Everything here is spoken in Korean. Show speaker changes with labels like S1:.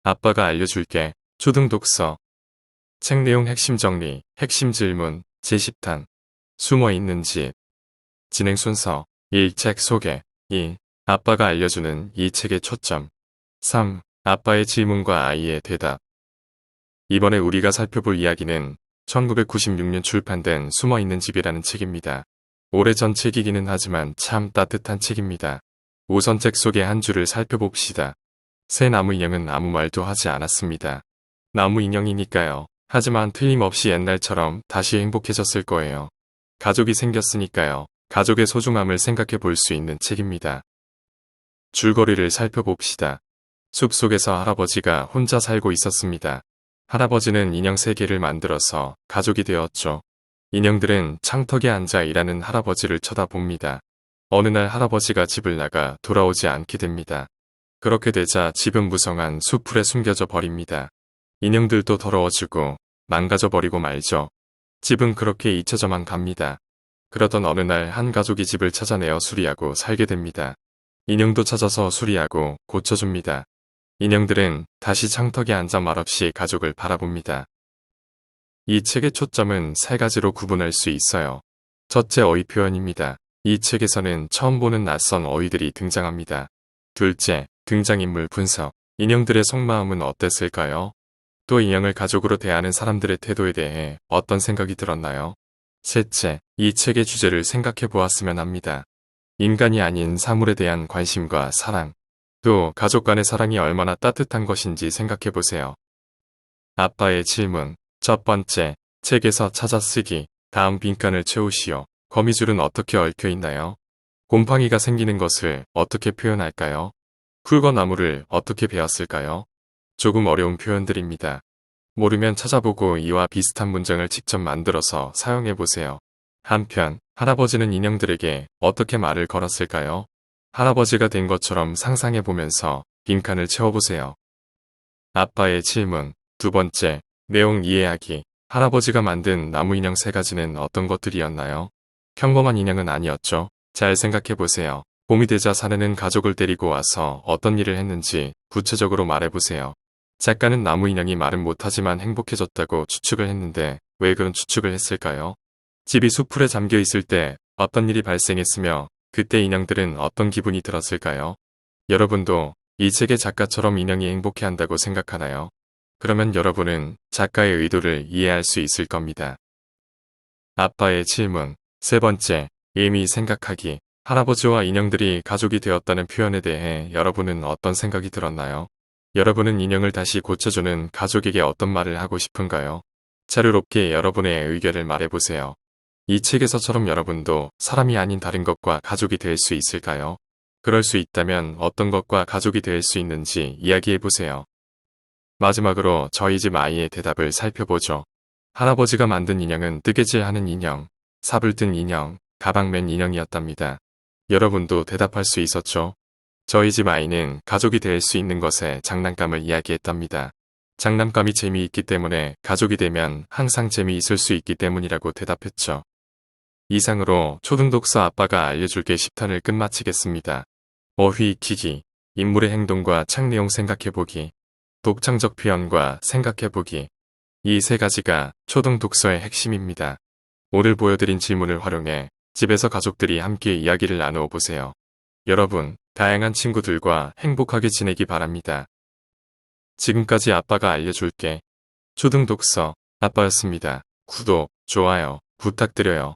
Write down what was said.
S1: 아빠가 알려줄게. 초등독서. 책 내용 핵심 정리, 핵심 질문, 제10탄. 숨어 있는 집. 진행 순서. 1. 책 소개. 2. 아빠가 알려주는 이 책의 초점. 3. 아빠의 질문과 아이의 대답. 이번에 우리가 살펴볼 이야기는 1996년 출판된 숨어 있는 집이라는 책입니다. 오래전 책이기는 하지만 참 따뜻한 책입니다. 우선 책 속의 한 줄을 살펴봅시다. 새 나무 인형은 아무 말도 하지 않았습니다. 나무 인형이니까요. 하지만 틀림없이 옛날처럼 다시 행복해졌을 거예요. 가족이 생겼으니까요. 가족의 소중함을 생각해 볼 수 있는 책입니다. 줄거리를 살펴봅시다. 숲속에서 할아버지가 혼자 살고 있었습니다. 할아버지는 인형 3개를 만들어서 가족이 되었죠. 인형들은 창턱에 앉아 일하는 할아버지를 쳐다봅니다. 어느 날 할아버지가 집을 나가 돌아오지 않게 됩니다. 그렇게 되자 집은 무성한 수풀에 숨겨져 버립니다. 인형들도 더러워지고 망가져 버리고 말죠. 집은 그렇게 잊혀져만 갑니다. 그러던 어느 날 한 가족이 집을 찾아내어 수리하고 살게 됩니다. 인형도 찾아서 수리하고 고쳐줍니다. 인형들은 다시 창턱에 앉아 말없이 가족을 바라봅니다. 이 책의 초점은 3가지로 구분할 수 있어요. 첫째, 어휘 표현입니다. 이 책에서는 처음 보는 낯선 어휘들이 등장합니다. 둘째, 등장인물 분석. 인형들의 속마음은 어땠을까요? 또 인형을 가족으로 대하는 사람들의 태도에 대해 어떤 생각이 들었나요? 셋째, 이 책의 주제를 생각해 보았으면 합니다. 인간이 아닌 사물에 대한 관심과 사랑. 또 가족 간의 사랑이 얼마나 따뜻한 것인지 생각해 보세요. 아빠의 질문. 첫 번째, 책에서 찾아 쓰기. 다음 빈칸을 채우시오. 거미줄은 어떻게 얽혀 있나요? 곰팡이가 생기는 것을 어떻게 표현할까요? 풀과나무를 어떻게 배웠을까요? 조금 어려운 표현들입니다. 모르면 찾아보고 이와 비슷한 문장을 직접 만들어서 사용해 보세요. 한편, 할아버지는 인형들에게 어떻게 말을 걸었을까요? 할아버지가 된 것처럼 상상해 보면서 빈칸을 채워보세요. 아빠의 질문. 두 번째, 내용 이해하기. 할아버지가 만든 나무 인형 3가지는 어떤 것들이었나요? 평범한 인형은 아니었죠. 잘 생각해 보세요. 봄이 되자 사내는 가족을 데리고 와서 어떤 일을 했는지 구체적으로 말해보세요. 작가는 나무 인형이 말은 못하지만 행복해졌다고 추측을 했는데 왜 그런 추측을 했을까요? 집이 수풀에 잠겨 있을 때 어떤 일이 발생했으며 그때 인형들은 어떤 기분이 들었을까요? 여러분도 이 책의 작가처럼 인형이 행복해한다고 생각하나요? 그러면 여러분은 작가의 의도를 이해할 수 있을 겁니다. 아빠의 질문. 세 번째, 의미 생각하기. 할아버지와 인형들이 가족이 되었다는 표현에 대해 여러분은 어떤 생각이 들었나요? 여러분은 인형을 다시 고쳐주는 가족에게 어떤 말을 하고 싶은가요? 자유롭게 여러분의 의견을 말해보세요. 이 책에서처럼 여러분도 사람이 아닌 다른 것과 가족이 될 수 있을까요? 그럴 수 있다면 어떤 것과 가족이 될 수 있는지 이야기해보세요. 마지막으로 저희 집 아이의 대답을 살펴보죠. 할아버지가 만든 인형은 뜨개질하는 인형, 삽을 든 인형, 가방 맨 인형이었답니다. 여러분도 대답할 수 있었죠? 저희 집 아이는 가족이 될 수 있는 것에 장난감을 이야기했답니다. 장난감이 재미있기 때문에 가족이 되면 항상 재미있을 수 있기 때문이라고 대답했죠. 이상으로 초등독서 아빠가 알려줄게 10탄을 끝마치겠습니다. 어휘 익히기, 인물의 행동과 책 내용 생각해보기, 독창적 표현과 생각해보기. 이 3가지가 초등독서의 핵심입니다. 오늘 보여드린 질문을 활용해 집에서 가족들이 함께 이야기를 나누어 보세요. 여러분, 다양한 친구들과 행복하게 지내기 바랍니다. 지금까지 아빠가 알려줄게. 초등독서 아빠였습니다. 구독, 좋아요 부탁드려요.